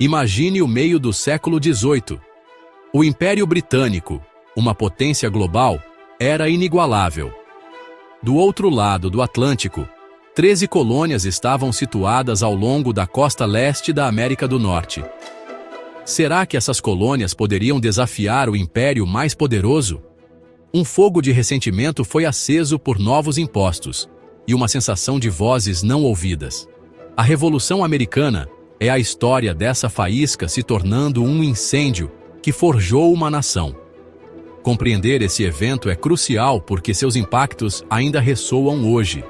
Imagine o meio do século XVIII. O Império Britânico, uma potência global, era inigualável. Do outro lado do Atlântico, 13 colônias estavam situadas ao longo da costa leste da América do Norte. Será que essas colônias poderiam desafiar o império mais poderoso? Um fogo de ressentimento foi aceso por novos impostos e uma sensação de vozes não ouvidas. A Revolução Americana é a história dessa faísca se tornando um incêndio que forjou uma nação. Compreender esse evento é crucial porque seus impactos ainda ressoam hoje.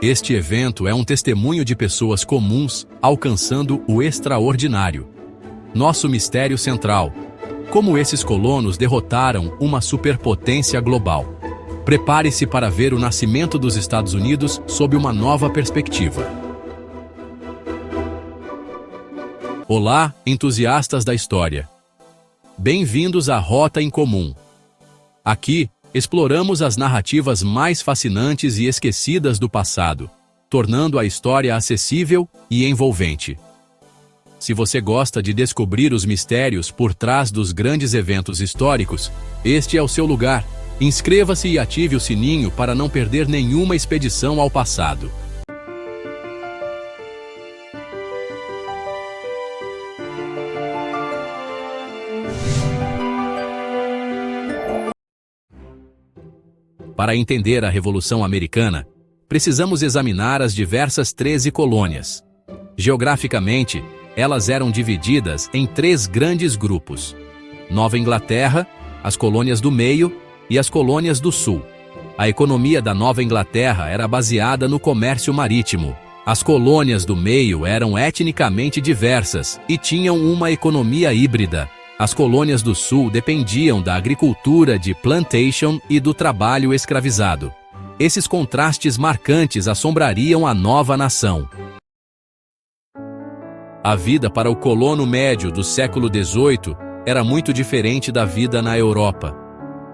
Este evento é um testemunho de pessoas comuns alcançando o extraordinário. Nosso mistério central: como esses colonos derrotaram uma superpotência global. Prepare-se para ver o nascimento dos Estados Unidos sob uma nova perspectiva. Olá, entusiastas da história. Bem-vindos à Rota em Comum. Aqui, exploramos as narrativas mais fascinantes e esquecidas do passado, tornando a história acessível e envolvente. Se você gosta de descobrir os mistérios por trás dos grandes eventos históricos, este é o seu lugar. Inscreva-se e ative o sininho para não perder nenhuma expedição ao passado. Para entender a Revolução Americana, precisamos examinar as diversas 13 colônias. Geograficamente, elas eram divididas em 3 grandes grupos: Nova Inglaterra, as colônias do meio e as colônias do sul. A economia da Nova Inglaterra era baseada no comércio marítimo. As colônias do meio eram etnicamente diversas e tinham uma economia híbrida. As colônias do sul dependiam da agricultura de plantation e do trabalho escravizado. Esses contrastes marcantes assombrariam a nova nação. A vida para o colono médio do século XVIII era muito diferente da vida na Europa.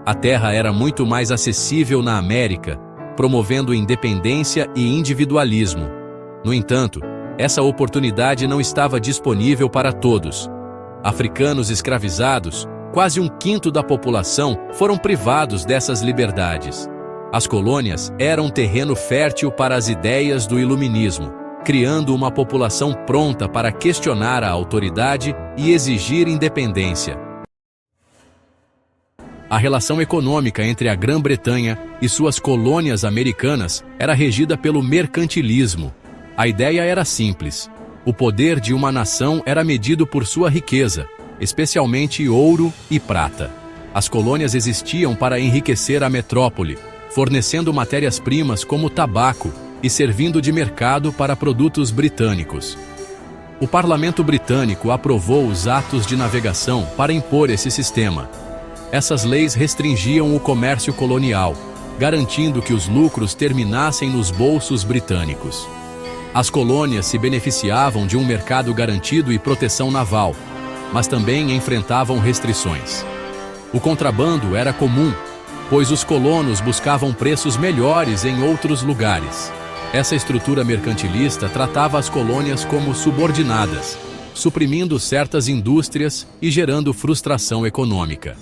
A terra era muito mais acessível na América, promovendo independência e individualismo. No entanto, essa oportunidade não estava disponível para todos. Africanos escravizados, quase 1/5 da população, foram privados dessas liberdades. As colônias eram terreno fértil para as ideias do iluminismo, criando uma população pronta para questionar a autoridade e exigir independência. A relação econômica entre a Grã-Bretanha e suas colônias americanas era regida pelo mercantilismo. A ideia era simples: o poder de uma nação era medido por sua riqueza, especialmente ouro e prata. As colônias existiam para enriquecer a metrópole, fornecendo matérias-primas como tabaco e servindo de mercado para produtos britânicos. O parlamento britânico aprovou os atos de navegação para impor esse sistema. Essas leis restringiam o comércio colonial, garantindo que os lucros terminassem nos bolsos britânicos. As colônias se beneficiavam de um mercado garantido e proteção naval, mas também enfrentavam restrições. O contrabando era comum, pois os colonos buscavam preços melhores em outros lugares. Essa estrutura mercantilista tratava as colônias como subordinadas, suprimindo certas indústrias e gerando frustração econômica.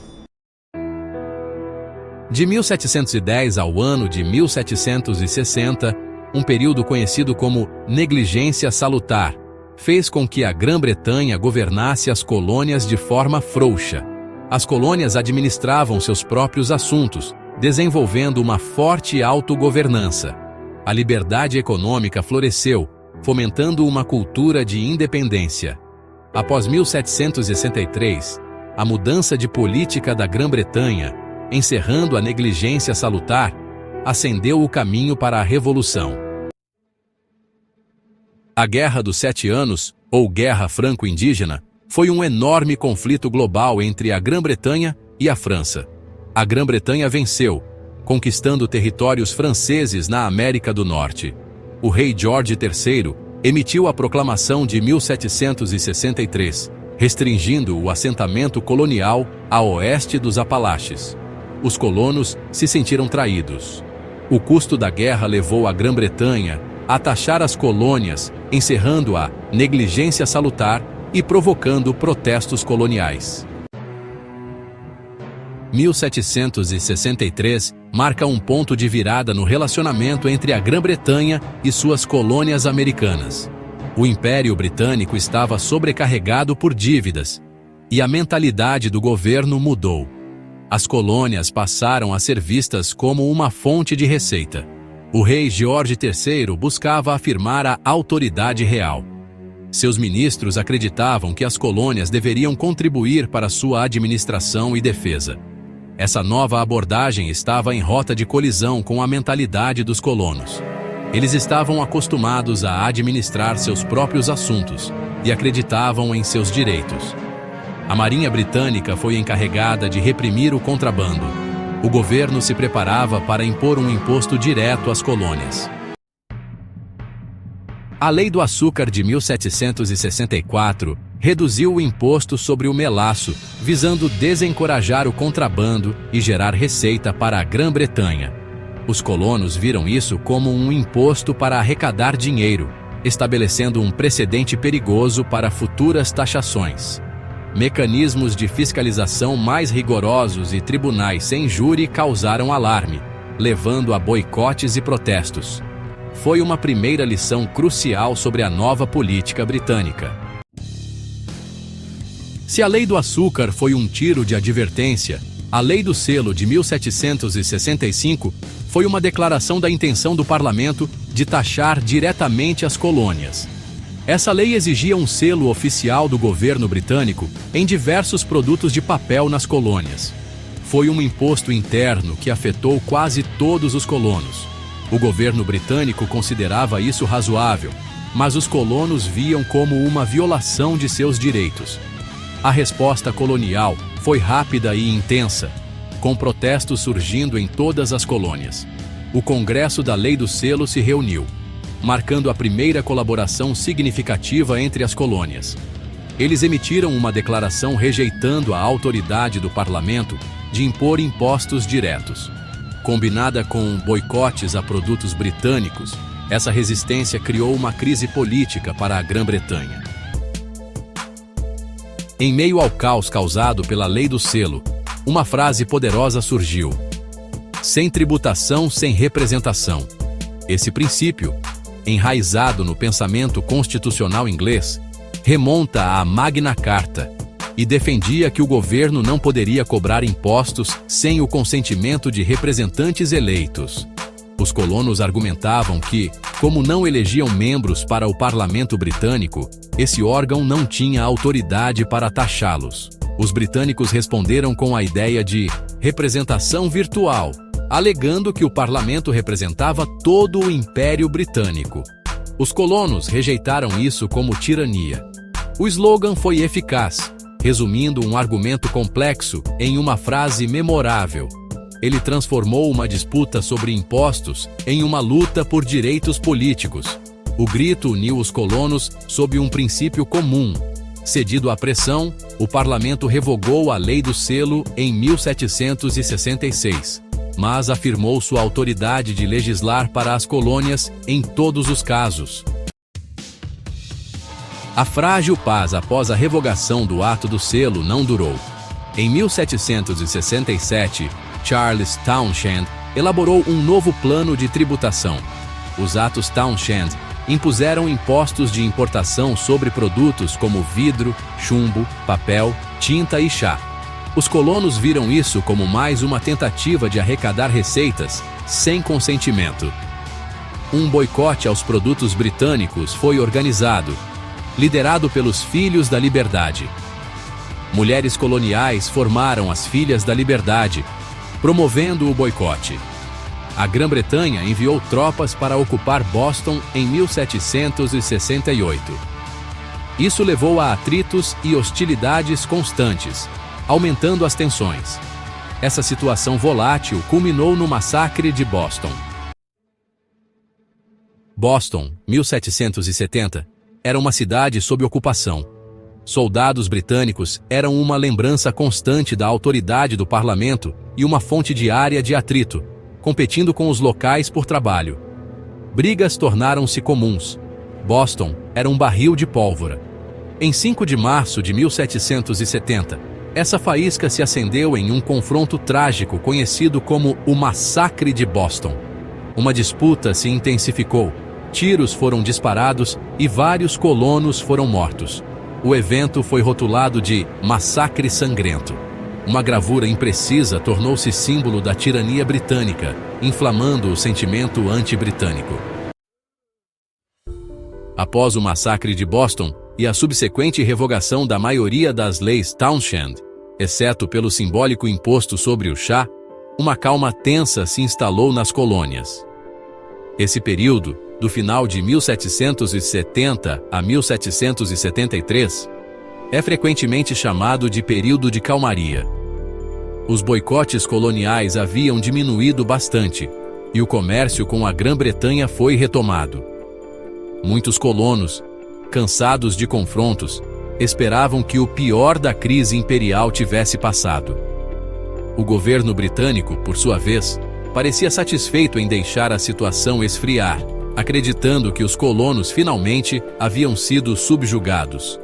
De 1710 ao ano de 1760, um período conhecido como negligência salutar, fez com que a Grã-Bretanha governasse as colônias de forma frouxa. As colônias administravam seus próprios assuntos, desenvolvendo uma forte autogovernança. A liberdade econômica floresceu, fomentando uma cultura de independência. Após 1763, a mudança de política da Grã-Bretanha, encerrando a negligência salutar, acendeu o caminho para a Revolução. A Guerra dos 7 Anos, ou Guerra Franco-Indígena, foi um enorme conflito global entre a Grã-Bretanha e a França. A Grã-Bretanha venceu, conquistando territórios franceses na América do Norte. O rei George III emitiu a Proclamação de 1763, restringindo o assentamento colonial a oeste dos Apalaches. Os colonos se sentiram traídos. O custo da guerra levou a Grã-Bretanha a taxar as colônias, encerrando a negligência salutar e provocando protestos coloniais. 1763 marca um ponto de virada no relacionamento entre a Grã-Bretanha e suas colônias americanas. O Império Britânico estava sobrecarregado por dívidas, e a mentalidade do governo mudou. As colônias passaram a ser vistas como uma fonte de receita. O rei George III buscava afirmar a autoridade real. Seus ministros acreditavam que as colônias deveriam contribuir para sua administração e defesa. Essa nova abordagem estava em rota de colisão com a mentalidade dos colonos. Eles estavam acostumados a administrar seus próprios assuntos e acreditavam em seus direitos. A Marinha Britânica foi encarregada de reprimir o contrabando. O governo se preparava para impor um imposto direto às colônias. A Lei do Açúcar de 1764 reduziu o imposto sobre o melaço, visando desencorajar o contrabando e gerar receita para a Grã-Bretanha. Os colonos viram isso como um imposto para arrecadar dinheiro, estabelecendo um precedente perigoso para futuras taxações. Mecanismos de fiscalização mais rigorosos e tribunais sem júri causaram alarme, levando a boicotes e protestos. Foi uma primeira lição crucial sobre a nova política britânica. Se a Lei do Açúcar foi um tiro de advertência, a Lei do Selo de 1765 foi uma declaração da intenção do parlamento de taxar diretamente as colônias. Essa lei exigia um selo oficial do governo britânico em diversos produtos de papel nas colônias. Foi um imposto interno que afetou quase todos os colonos. O governo britânico considerava isso razoável, mas os colonos viam como uma violação de seus direitos. A resposta colonial foi rápida e intensa, com protestos surgindo em todas as colônias. O Congresso da Lei do Selo se reuniu, marcando a primeira colaboração significativa entre as colônias. Eles emitiram uma declaração rejeitando a autoridade do parlamento de impor impostos diretos. Combinada com boicotes a produtos britânicos, essa resistência criou uma crise política para a Grã-Bretanha. Em meio ao caos causado pela Lei do Selo, uma frase poderosa surgiu: sem tributação, sem representação. Esse princípio, enraizado no pensamento constitucional inglês, remonta à Magna Carta e defendia que o governo não poderia cobrar impostos sem o consentimento de representantes eleitos. Os colonos argumentavam que, como não elegiam membros para o parlamento britânico, esse órgão não tinha autoridade para taxá-los. Os britânicos responderam com a ideia de representação virtual, alegando que o parlamento representava todo o Império Britânico. Os colonos rejeitaram isso como tirania. O slogan foi eficaz, resumindo um argumento complexo em uma frase memorável. Ele transformou uma disputa sobre impostos em uma luta por direitos políticos. O grito uniu os colonos sob um princípio comum. Cedido à pressão, o parlamento revogou a Lei do Selo em 1766. Mas afirmou sua autoridade de legislar para as colônias em todos os casos. A frágil paz após a revogação do Ato do Selo não durou. Em 1767, Charles Townshend elaborou um novo plano de tributação. Os Atos Townshend impuseram impostos de importação sobre produtos como vidro, chumbo, papel, tinta e chá. Os colonos viram isso como mais uma tentativa de arrecadar receitas, sem consentimento. Um boicote aos produtos britânicos foi organizado, liderado pelos Filhos da Liberdade. Mulheres coloniais formaram as Filhas da Liberdade, promovendo o boicote. A Grã-Bretanha enviou tropas para ocupar Boston em 1768. Isso levou a atritos e hostilidades constantes, aumentando as tensões. Essa situação volátil culminou no massacre de Boston. Boston, 1770, era uma cidade sob ocupação. Soldados britânicos eram uma lembrança constante da autoridade do parlamento e uma fonte diária de atrito, competindo com os locais por trabalho. Brigas tornaram-se comuns. Boston era um barril de pólvora. Em 5 de março de 1770, essa faísca se acendeu em um confronto trágico conhecido como o Massacre de Boston. Uma disputa se intensificou, tiros foram disparados e vários colonos foram mortos. O evento foi rotulado de Massacre Sangrento. Uma gravura imprecisa tornou-se símbolo da tirania britânica, inflamando o sentimento anti-britânico. Após o Massacre de Boston e a subsequente revogação da maioria das leis Townshend, exceto pelo simbólico imposto sobre o chá, uma calma tensa se instalou nas colônias. Esse período, do final de 1770 a 1773, é frequentemente chamado de período de calmaria. Os boicotes coloniais haviam diminuído bastante, e o comércio com a Grã-Bretanha foi retomado. Muitos colonos, cansados de confrontos, esperavam que o pior da crise imperial tivesse passado. O governo britânico, por sua vez, parecia satisfeito em deixar a situação esfriar, acreditando que os colonos finalmente haviam sido subjugados.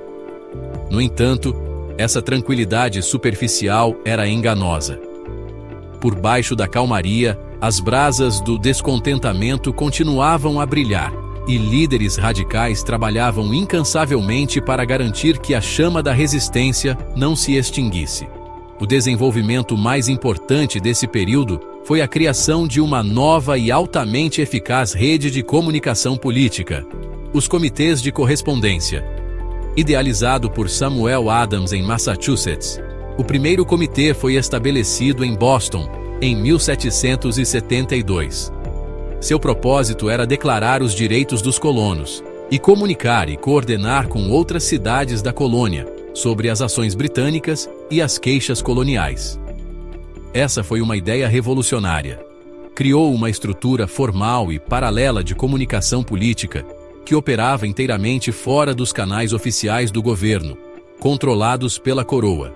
No entanto, essa tranquilidade superficial era enganosa. Por baixo da calmaria, as brasas do descontentamento continuavam a brilhar, e líderes radicais trabalhavam incansavelmente para garantir que a chama da resistência não se extinguisse. O desenvolvimento mais importante desse período foi a criação de uma nova e altamente eficaz rede de comunicação política, os comitês de correspondência. Idealizado por Samuel Adams em Massachusetts, o primeiro comitê foi estabelecido em Boston, em 1772. Seu propósito era declarar os direitos dos colonos e comunicar e coordenar com outras cidades da colônia sobre as ações britânicas e as queixas coloniais. Essa foi uma ideia revolucionária. Criou uma estrutura formal e paralela de comunicação política que operava inteiramente fora dos canais oficiais do governo, controlados pela coroa.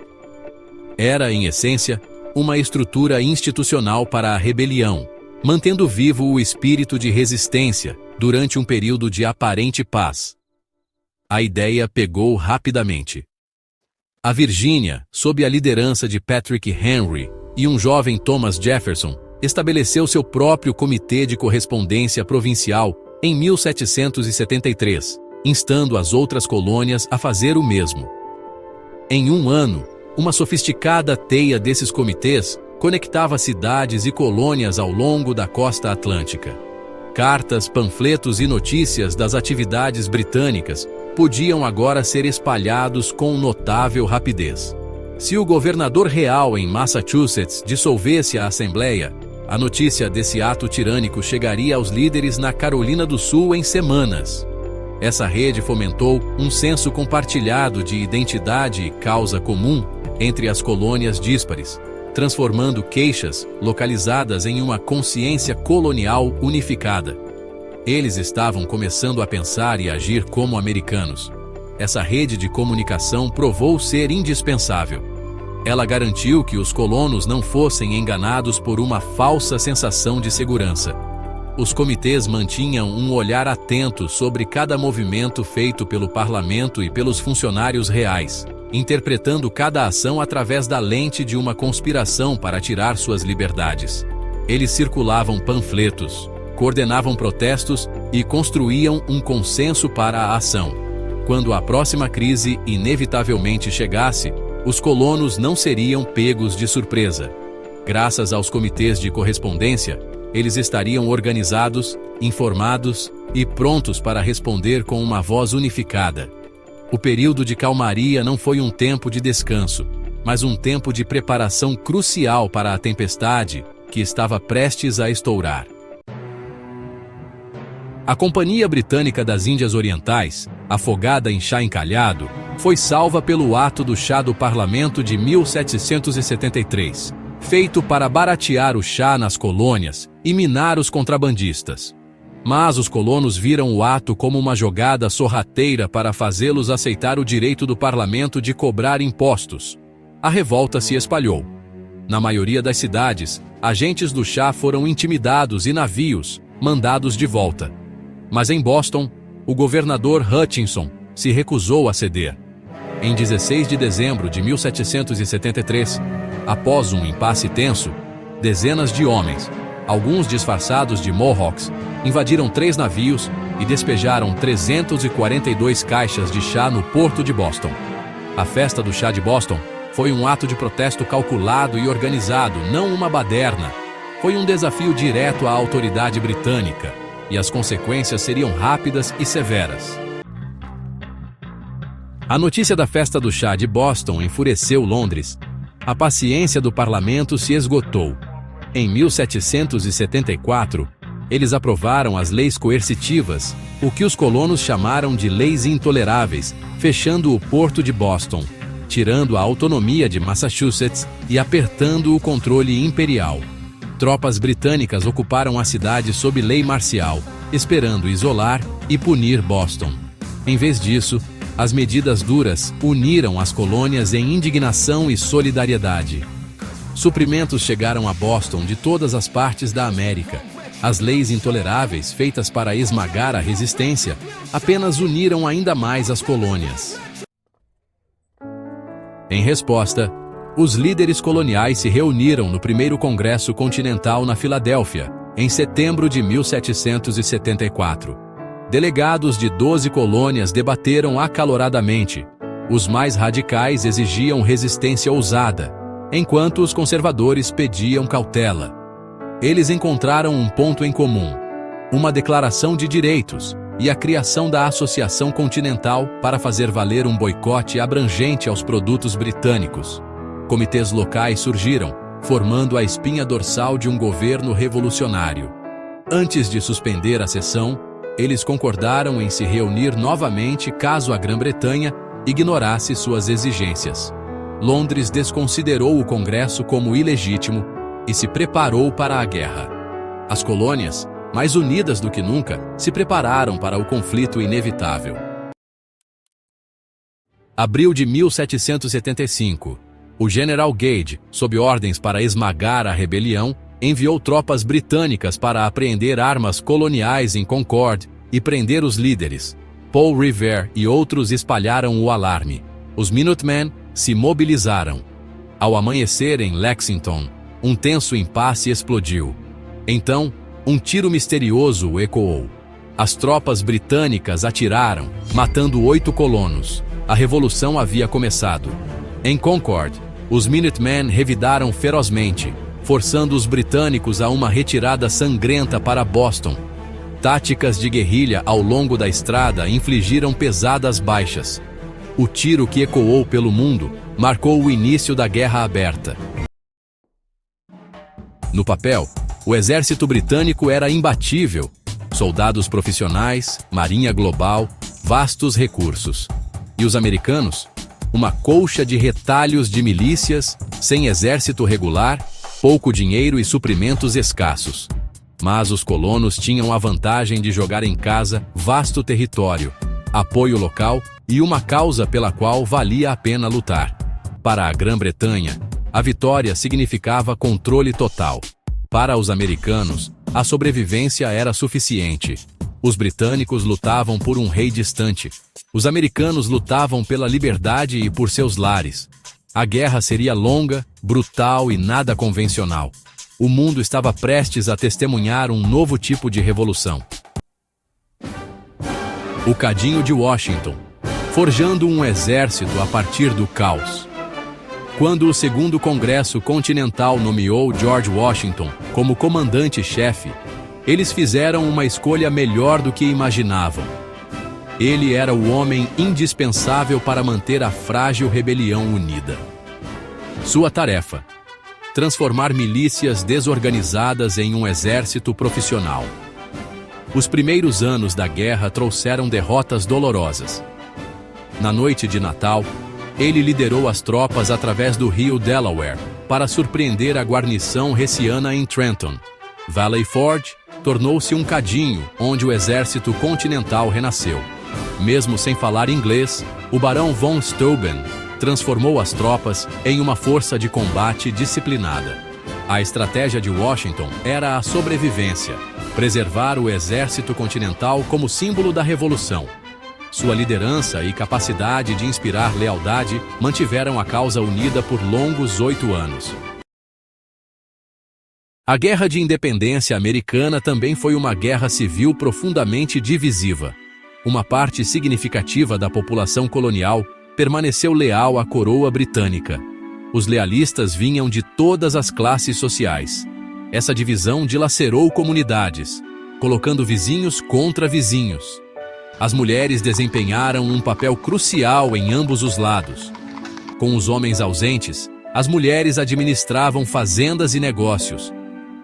Era, em essência, uma estrutura institucional para a rebelião, mantendo vivo o espírito de resistência durante um período de aparente paz. A ideia pegou rapidamente. A Virgínia, sob a liderança de Patrick Henry e um jovem Thomas Jefferson, estabeleceu seu próprio comitê de correspondência provincial em 1773, instando as outras colônias a fazer o mesmo. Em um ano, uma sofisticada teia desses comitês conectava cidades e colônias ao longo da costa atlântica. Cartas, panfletos e notícias das atividades britânicas podiam agora ser espalhados com notável rapidez. Se o governador real em Massachusetts dissolvesse a Assembleia, a notícia desse ato tirânico chegaria aos líderes na Carolina do Sul em semanas. Essa rede fomentou um senso compartilhado de identidade e causa comum entre as colônias díspares, transformando queixas localizadas em uma consciência colonial unificada. Eles estavam começando a pensar e agir como americanos. Essa rede de comunicação provou ser indispensável. Ela garantiu que os colonos não fossem enganados por uma falsa sensação de segurança. Os comitês mantinham um olhar atento sobre cada movimento feito pelo parlamento e pelos funcionários reais, interpretando cada ação através da lente de uma conspiração para tirar suas liberdades. Eles circulavam panfletos, coordenavam protestos e construíam um consenso para a ação. Quando a próxima crise inevitavelmente chegasse, os colonos não seriam pegos de surpresa. Graças aos comitês de correspondência, eles estariam organizados, informados e prontos para responder com uma voz unificada. O período de calmaria não foi um tempo de descanso, mas um tempo de preparação crucial para a tempestade que estava prestes a estourar. A Companhia Britânica das Índias Orientais, afogada em chá encalhado, foi salva pelo Ato do Chá do Parlamento de 1773, feito para baratear o chá nas colônias e minar os contrabandistas. Mas os colonos viram o ato como uma jogada sorrateira para fazê-los aceitar o direito do parlamento de cobrar impostos. A revolta se espalhou. Na maioria das cidades, agentes do chá foram intimidados e navios mandados de volta. Mas em Boston, o governador Hutchinson se recusou a ceder. Em 16 de dezembro de 1773, após um impasse tenso, dezenas de homens, alguns disfarçados de Mohawks, invadiram 3 navios e despejaram 342 caixas de chá no porto de Boston. A festa do chá de Boston foi um ato de protesto calculado e organizado, não uma baderna. Foi um desafio direto à autoridade britânica, e as consequências seriam rápidas e severas. A notícia da festa do chá de Boston enfureceu Londres. A paciência do parlamento se esgotou. Em 1774, eles aprovaram as leis coercitivas, o que os colonos chamaram de leis intoleráveis, fechando o porto de Boston, tirando a autonomia de Massachusetts e apertando o controle imperial. Tropas britânicas ocuparam a cidade sob lei marcial, esperando isolar e punir Boston. Em vez disso, as medidas duras uniram as colônias em indignação e solidariedade. Suprimentos chegaram a Boston de todas as partes da América. As leis intoleráveis, feitas para esmagar a resistência, apenas uniram ainda mais as colônias. Em resposta, os líderes coloniais se reuniram no primeiro Congresso Continental na Filadélfia, em setembro de 1774. Delegados de 12 colônias debateram acaloradamente. Os mais radicais exigiam resistência ousada, enquanto os conservadores pediam cautela. Eles encontraram um ponto em comum: uma declaração de direitos e a criação da Associação Continental para fazer valer um boicote abrangente aos produtos britânicos. Comitês locais surgiram, formando a espinha dorsal de um governo revolucionário. Antes de suspender a sessão, eles concordaram em se reunir novamente caso a Grã-Bretanha ignorasse suas exigências. Londres desconsiderou o Congresso como ilegítimo e se preparou para a guerra. As colônias, mais unidas do que nunca, se prepararam para o conflito inevitável. Abril de 1775. O general Gage, sob ordens para esmagar a rebelião, enviou tropas britânicas para apreender armas coloniais em Concord e prender os líderes. Paul Revere e outros espalharam o alarme. Os Minutemen se mobilizaram. Ao amanhecer em Lexington, um tenso impasse explodiu. Então, um tiro misterioso ecoou. As tropas britânicas atiraram, matando 8 colonos. A revolução havia começado. Em Concord, os Minutemen revidaram ferozmente, forçando os britânicos a uma retirada sangrenta para Boston. Táticas de guerrilha ao longo da estrada infligiram pesadas baixas. O tiro que ecoou pelo mundo marcou o início da Guerra Aberta. No papel, o exército britânico era imbatível. Soldados profissionais, marinha global, vastos recursos. E os americanos? Uma colcha de retalhos de milícias, sem exército regular, pouco dinheiro e suprimentos escassos. Mas os colonos tinham a vantagem de jogar em casa vasto território, apoio local e uma causa pela qual valia a pena lutar. Para a Grã-Bretanha, a vitória significava controle total. Para os americanos, a sobrevivência era suficiente. Os britânicos lutavam por um rei distante. Os americanos lutavam pela liberdade e por seus lares. A guerra seria longa, brutal e nada convencional. O mundo estava prestes a testemunhar um novo tipo de revolução. O Cadinho de Washington, forjando um exército a partir do caos. Quando o Segundo Congresso Continental nomeou George Washington como comandante-chefe, eles fizeram uma escolha melhor do que imaginavam. Ele era o homem indispensável para manter a frágil rebelião unida. Sua tarefa: transformar milícias desorganizadas em um exército profissional. Os primeiros anos da guerra trouxeram derrotas dolorosas. Na noite de Natal, ele liderou as tropas através do rio Delaware para surpreender a guarnição hessiana em Trenton. Valley Forge tornou-se um cadinho onde o exército continental renasceu. Mesmo sem falar inglês, o barão von Steuben transformou as tropas em uma força de combate disciplinada. A estratégia de Washington era a sobrevivência, preservar o exército continental como símbolo da revolução. Sua liderança e capacidade de inspirar lealdade mantiveram a causa unida por longos 8 anos. A Guerra de Independência Americana também foi uma guerra civil profundamente divisiva. Uma parte significativa da população colonial permaneceu leal à coroa britânica. Os lealistas vinham de todas as classes sociais. Essa divisão dilacerou comunidades, colocando vizinhos contra vizinhos. As mulheres desempenharam um papel crucial em ambos os lados. Com os homens ausentes, as mulheres administravam fazendas e negócios.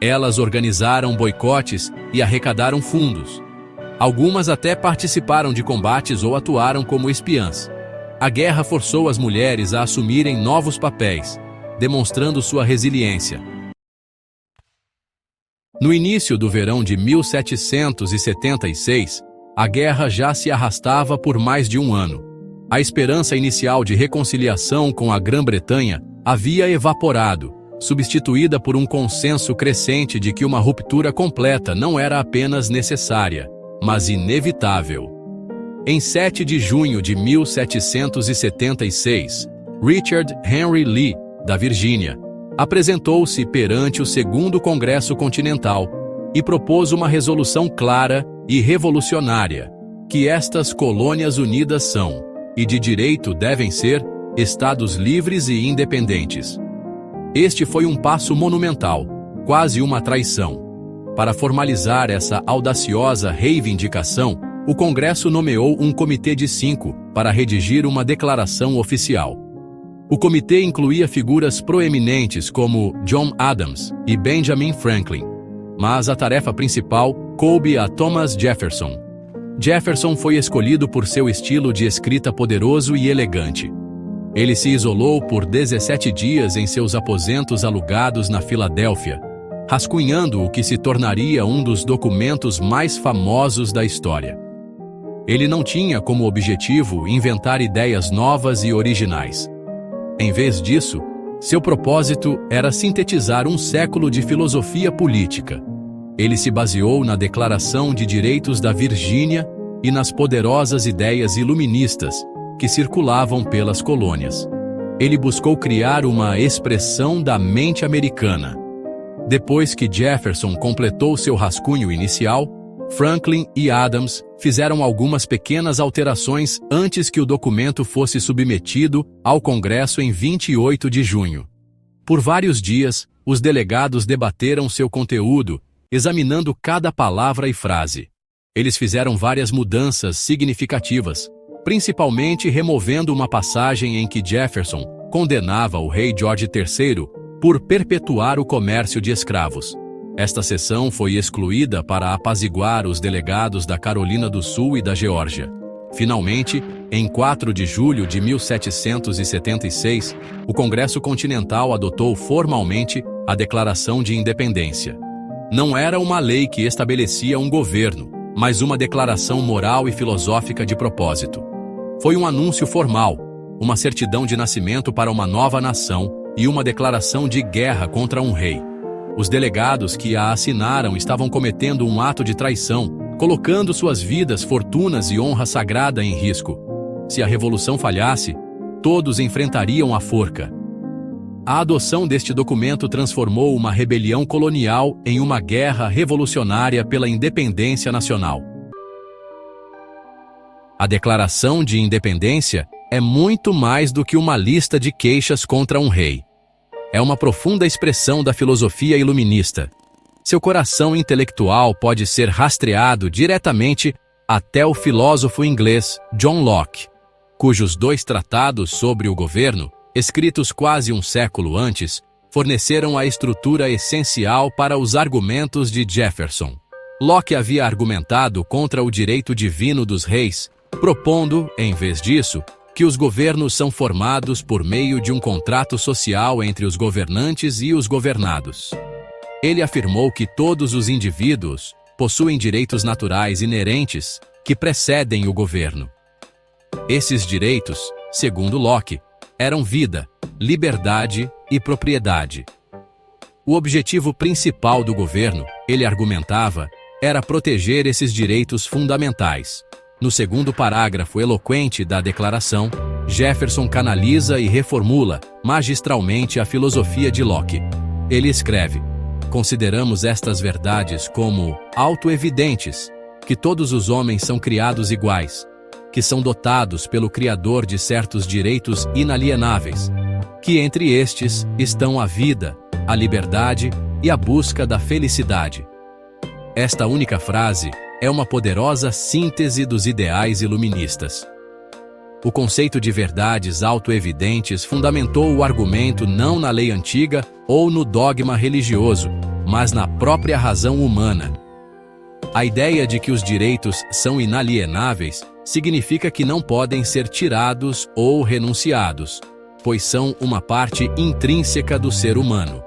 Elas organizaram boicotes e arrecadaram fundos. Algumas até participaram de combates ou atuaram como espiãs. A guerra forçou as mulheres a assumirem novos papéis, demonstrando sua resiliência. No início do verão de 1776, a guerra já se arrastava por mais de um ano. A esperança inicial de reconciliação com a Grã-Bretanha havia evaporado, substituída por um consenso crescente de que uma ruptura completa não era apenas necessária, mas inevitável. Em 7 de junho de 1776, Richard Henry Lee, da Virgínia, apresentou-se perante o Segundo Congresso Continental e propôs uma resolução clara e revolucionária, que estas colônias unidas são, e de direito devem ser, estados livres e independentes. Este foi um passo monumental, quase uma traição. Para formalizar essa audaciosa reivindicação, o Congresso nomeou um comitê de 5 para redigir uma declaração oficial. O comitê incluía figuras proeminentes como John Adams e Benjamin Franklin, mas a tarefa principal coube a Thomas Jefferson. Jefferson foi escolhido por seu estilo de escrita poderoso e elegante. Ele se isolou por 17 dias em seus aposentos alugados na Filadélfia, rascunhando o que se tornaria um dos documentos mais famosos da história. Ele não tinha como objetivo inventar ideias novas e originais. Em vez disso, seu propósito era sintetizar um século de filosofia política. Ele se baseou na Declaração de Direitos da Virgínia e nas poderosas ideias iluministas que circulavam pelas colônias. Ele buscou criar uma expressão da mente americana. Depois que Jefferson completou seu rascunho inicial, Franklin e Adams fizeram algumas pequenas alterações antes que o documento fosse submetido ao Congresso em 28 de junho. Por vários dias, os delegados debateram seu conteúdo, examinando cada palavra e frase. Eles fizeram várias mudanças significativas, principalmente removendo uma passagem em que Jefferson condenava o rei George III por perpetuar o comércio de escravos. Esta seção foi excluída para apaziguar os delegados da Carolina do Sul e da Geórgia. Finalmente, em 4 de julho de 1776, o Congresso Continental adotou formalmente a Declaração de Independência. Não era uma lei que estabelecia um governo, mas uma declaração moral e filosófica de propósito. Foi um anúncio formal, uma certidão de nascimento para uma nova nação e uma declaração de guerra contra um rei. Os delegados que a assinaram estavam cometendo um ato de traição, colocando suas vidas, fortunas e honra sagrada em risco. Se a revolução falhasse, todos enfrentariam a forca. A adoção deste documento transformou uma rebelião colonial em uma guerra revolucionária pela independência nacional. A Declaração de Independência é muito mais do que uma lista de queixas contra um rei. É uma profunda expressão da filosofia iluminista. Seu coração intelectual pode ser rastreado diretamente até o filósofo inglês John Locke, cujos 2 tratados sobre o governo, escritos quase um século antes, forneceram a estrutura essencial para os argumentos de Jefferson. Locke havia argumentado contra o direito divino dos reis, propondo, em vez disso, que os governos são formados por meio de um contrato social entre os governantes e os governados. Ele afirmou que todos os indivíduos possuem direitos naturais inerentes que precedem o governo. Esses direitos, segundo Locke, eram vida, liberdade e propriedade. O objetivo principal do governo, ele argumentava, era proteger esses direitos fundamentais. No segundo parágrafo eloquente da declaração, Jefferson canaliza e reformula magistralmente a filosofia de Locke. Ele escreve: consideramos estas verdades como autoevidentes, que todos os homens são criados iguais, que são dotados pelo Criador de certos direitos inalienáveis, que entre estes estão a vida, a liberdade e a busca da felicidade. Esta única frase é uma poderosa síntese dos ideais iluministas. O conceito de verdades autoevidentes fundamentou o argumento não na lei antiga ou no dogma religioso, mas na própria razão humana. A ideia de que os direitos são inalienáveis significa que não podem ser tirados ou renunciados, pois são uma parte intrínseca do ser humano.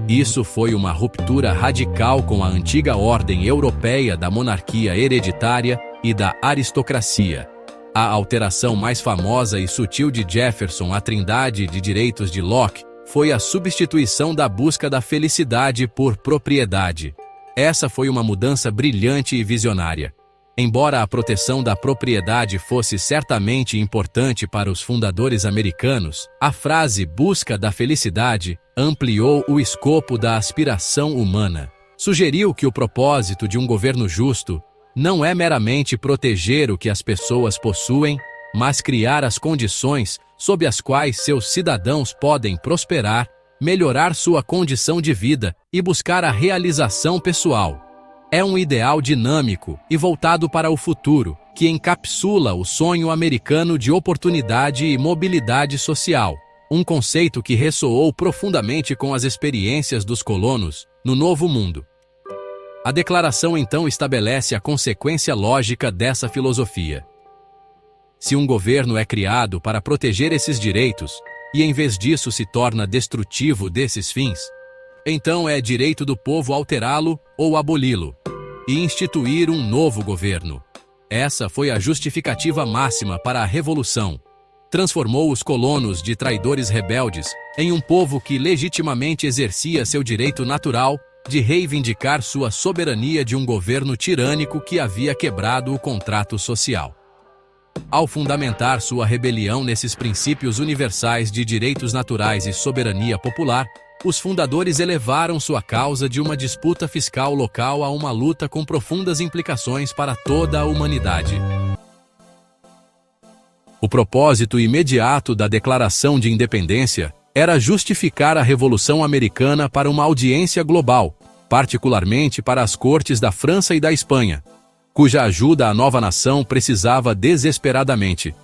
Isso foi uma ruptura radical com a antiga ordem europeia da monarquia hereditária e da aristocracia. A alteração mais famosa e sutil de Jefferson à trindade de direitos de Locke foi a substituição da busca da felicidade por propriedade. Essa foi uma mudança brilhante e visionária. Embora a proteção da propriedade fosse certamente importante para os fundadores americanos, a frase busca da felicidade ampliou o escopo da aspiração humana. Sugeriu que o propósito de um governo justo não é meramente proteger o que as pessoas possuem, mas criar as condições sob as quais seus cidadãos podem prosperar, melhorar sua condição de vida e buscar a realização pessoal. É um ideal dinâmico e voltado para o futuro, que encapsula o sonho americano de oportunidade e mobilidade social, um conceito que ressoou profundamente com as experiências dos colonos no Novo Mundo. A declaração então estabelece a consequência lógica dessa filosofia. Se um governo é criado para proteger esses direitos, e em vez disso se torna destrutivo desses fins, então é direito do povo alterá-lo ou aboli-lo, e instituir um novo governo. Essa foi a justificativa máxima para a Revolução. Transformou os colonos de traidores rebeldes em um povo que legitimamente exercia seu direito natural de reivindicar sua soberania de um governo tirânico que havia quebrado o contrato social. Ao fundamentar sua rebelião nesses princípios universais de direitos naturais e soberania popular, os fundadores elevaram sua causa de uma disputa fiscal local a uma luta com profundas implicações para toda a humanidade. O propósito imediato da Declaração de Independência era justificar a Revolução Americana para uma audiência global, particularmente para as cortes da França e da Espanha, cuja ajuda a nova nação precisava desesperadamente.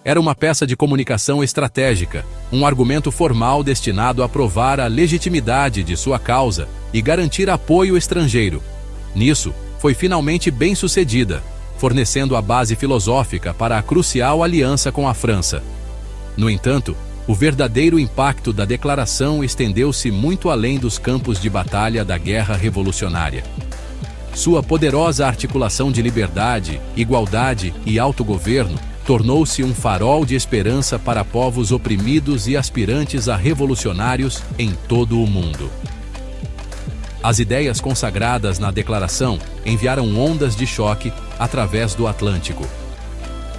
Era uma peça de comunicação estratégica, um argumento formal destinado a provar a legitimidade de sua causa e garantir apoio estrangeiro. Nisso, foi finalmente bem-sucedida, fornecendo a base filosófica para a crucial aliança com a França. No entanto, o verdadeiro impacto da declaração estendeu-se muito além dos campos de batalha da Guerra Revolucionária. Sua poderosa articulação de liberdade, igualdade e autogoverno tornou-se um farol de esperança para povos oprimidos e aspirantes a revolucionários em todo o mundo. As ideias consagradas na declaração enviaram ondas de choque através do Atlântico.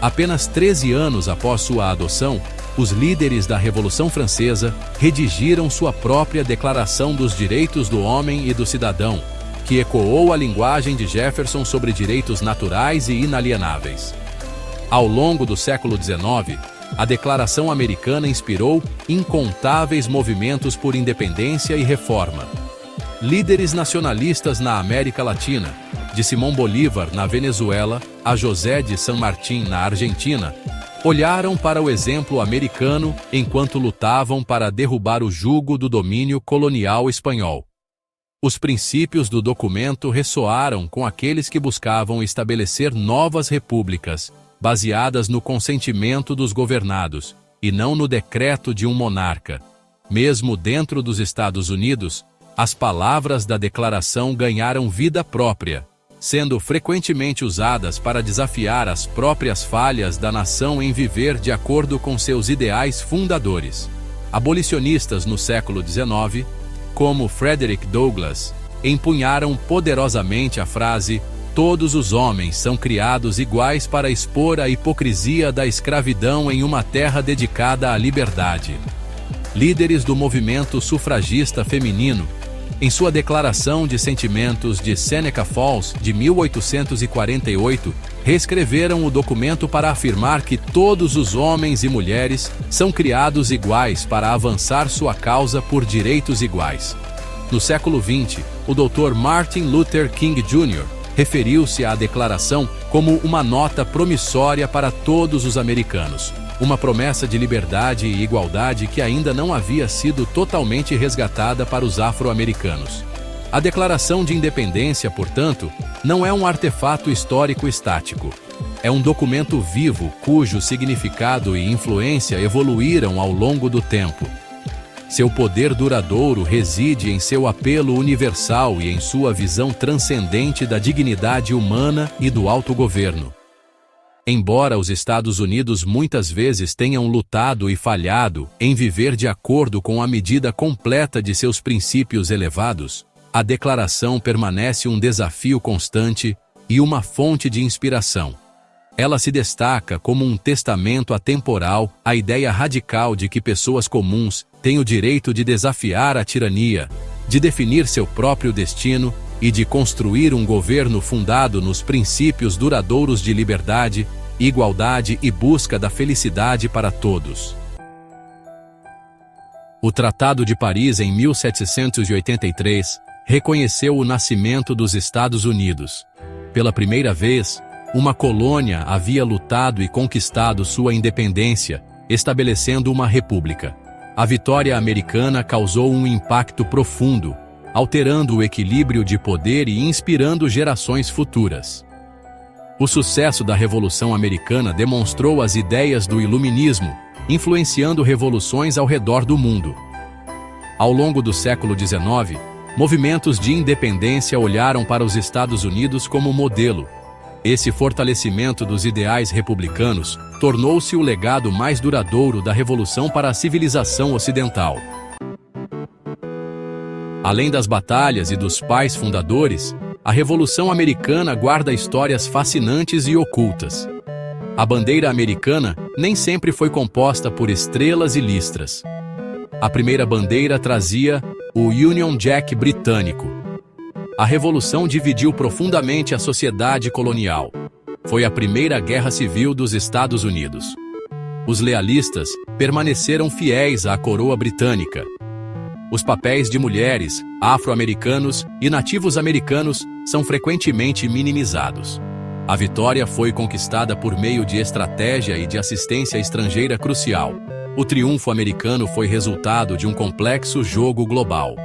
Apenas 13 anos após sua adoção, os líderes da Revolução Francesa redigiram sua própria Declaração dos Direitos do Homem e do Cidadão, que ecoou a linguagem de Jefferson sobre direitos naturais e inalienáveis. Ao longo do século XIX, a Declaração Americana inspirou incontáveis movimentos por independência e reforma. Líderes nacionalistas na América Latina, de Simón Bolívar na Venezuela a José de San Martín na Argentina, olharam para o exemplo americano enquanto lutavam para derrubar o jugo do domínio colonial espanhol. Os princípios do documento ressoaram com aqueles que buscavam estabelecer novas repúblicas, baseadas no consentimento dos governados, e não no decreto de um monarca. Mesmo dentro dos Estados Unidos, as palavras da declaração ganharam vida própria, sendo frequentemente usadas para desafiar as próprias falhas da nação em viver de acordo com seus ideais fundadores. Abolicionistas no século XIX, como Frederick Douglass, empunharam poderosamente a frase todos os homens são criados iguais para expor a hipocrisia da escravidão em uma terra dedicada à liberdade. Líderes do movimento sufragista feminino, em sua Declaração de Sentimentos de Seneca Falls, de 1848, reescreveram o documento para afirmar que todos os homens e mulheres são criados iguais para avançar sua causa por direitos iguais. No século XX, o Dr. Martin Luther King Jr. referiu-se à declaração como uma nota promissória para todos os americanos, uma promessa de liberdade e igualdade que ainda não havia sido totalmente resgatada para os afro-americanos. A Declaração de Independência, portanto, não é um artefato histórico estático. É um documento vivo cujo significado e influência evoluíram ao longo do tempo. Seu poder duradouro reside em seu apelo universal e em sua visão transcendente da dignidade humana e do autogoverno. Embora os Estados Unidos muitas vezes tenham lutado e falhado em viver de acordo com a medida completa de seus princípios elevados, a Declaração permanece um desafio constante e uma fonte de inspiração. Ela se destaca como um testamento atemporal à ideia radical de que pessoas comuns têm o direito de desafiar a tirania, de definir seu próprio destino e de construir um governo fundado nos princípios duradouros de liberdade, igualdade e busca da felicidade para todos. O Tratado de Paris, em 1783, reconheceu o nascimento dos Estados Unidos. Pela primeira vez, uma colônia havia lutado e conquistado sua independência, estabelecendo uma república. A vitória americana causou um impacto profundo, alterando o equilíbrio de poder e inspirando gerações futuras. O sucesso da Revolução Americana demonstrou as ideias do Iluminismo, influenciando revoluções ao redor do mundo. Ao longo do século XIX, movimentos de independência olharam para os Estados Unidos como modelo. Esse fortalecimento dos ideais republicanos tornou-se o legado mais duradouro da Revolução para a civilização ocidental. Além das batalhas e dos pais fundadores, a Revolução Americana guarda histórias fascinantes e ocultas. A bandeira americana nem sempre foi composta por estrelas e listras. A primeira bandeira trazia o Union Jack britânico. A Revolução dividiu profundamente a sociedade colonial. Foi a primeira guerra civil dos Estados Unidos. Os lealistas permaneceram fiéis à coroa britânica. Os papéis de mulheres, afro-americanos e nativos americanos são frequentemente minimizados. A vitória foi conquistada por meio de estratégia e de assistência estrangeira crucial. O triunfo americano foi resultado de um complexo jogo global.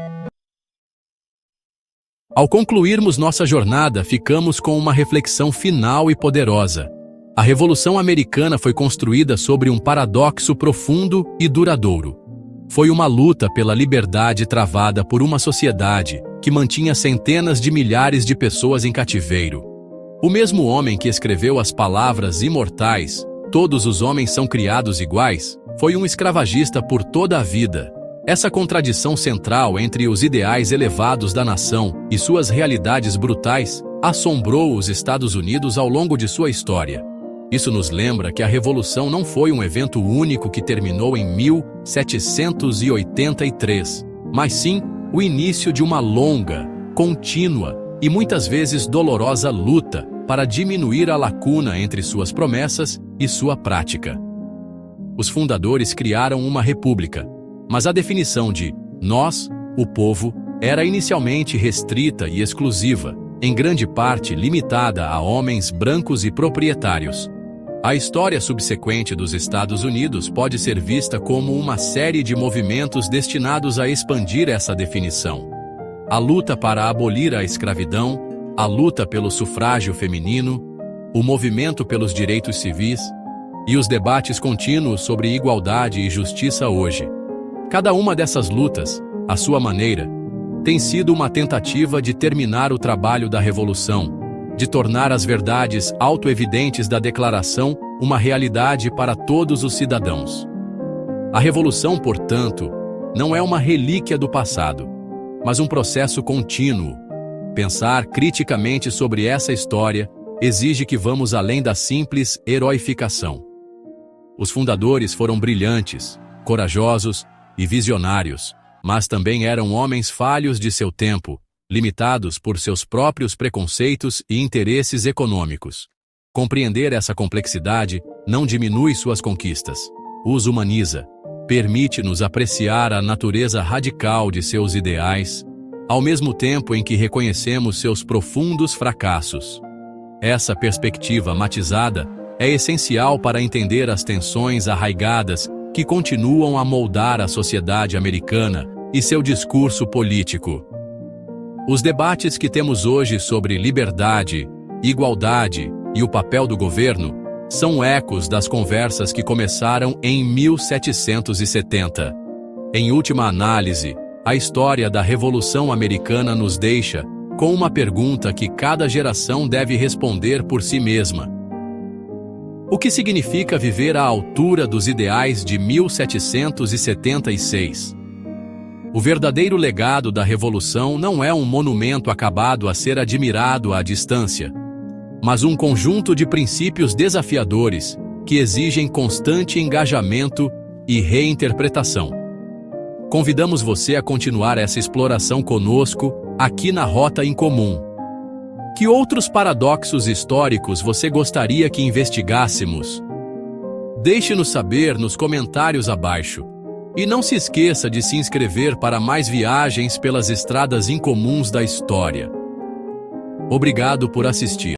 Ao concluirmos nossa jornada, ficamos com uma reflexão final e poderosa. A Revolução Americana foi construída sobre um paradoxo profundo e duradouro. Foi uma luta pela liberdade travada por uma sociedade que mantinha centenas de milhares de pessoas em cativeiro. O mesmo homem que escreveu as palavras imortais, "Todos os homens são criados iguais", foi um escravagista por toda a vida. Essa contradição central entre os ideais elevados da nação e suas realidades brutais assombrou os Estados Unidos ao longo de sua história. Isso nos lembra que a Revolução não foi um evento único que terminou em 1783, mas sim o início de uma longa, contínua e muitas vezes dolorosa luta para diminuir a lacuna entre suas promessas e sua prática. Os fundadores criaram uma república, mas a definição de "nós", o povo, era inicialmente restrita e exclusiva, em grande parte limitada a homens brancos e proprietários. A história subsequente dos Estados Unidos pode ser vista como uma série de movimentos destinados a expandir essa definição. A luta para abolir a escravidão, a luta pelo sufrágio feminino, o movimento pelos direitos civis e os debates contínuos sobre igualdade e justiça hoje. Cada uma dessas lutas, à sua maneira, tem sido uma tentativa de terminar o trabalho da Revolução, de tornar as verdades autoevidentes da Declaração uma realidade para todos os cidadãos. A Revolução, portanto, não é uma relíquia do passado, mas um processo contínuo. Pensar criticamente sobre essa história exige que vamos além da simples heroificação. Os fundadores foram brilhantes, corajosos e visionários, mas também eram homens falhos de seu tempo, limitados por seus próprios preconceitos e interesses econômicos. Compreender essa complexidade não diminui suas conquistas, os humaniza, permite-nos apreciar a natureza radical de seus ideais, ao mesmo tempo em que reconhecemos seus profundos fracassos. Essa perspectiva matizada é essencial para entender as tensões arraigadas que continuam a moldar a sociedade americana e seu discurso político. Os debates que temos hoje sobre liberdade, igualdade e o papel do governo são ecos das conversas que começaram em 1770. Em última análise, a história da Revolução Americana nos deixa com uma pergunta que cada geração deve responder por si mesma. O que significa viver à altura dos ideais de 1776? O verdadeiro legado da Revolução não é um monumento acabado a ser admirado à distância, mas um conjunto de princípios desafiadores que exigem constante engajamento e reinterpretação. Convidamos você a continuar essa exploração conosco aqui na Rota em Comum. Que outros paradoxos históricos você gostaria que investigássemos? Deixe-nos saber nos comentários abaixo. E não se esqueça de se inscrever para mais viagens pelas estradas incomuns da história. Obrigado por assistir.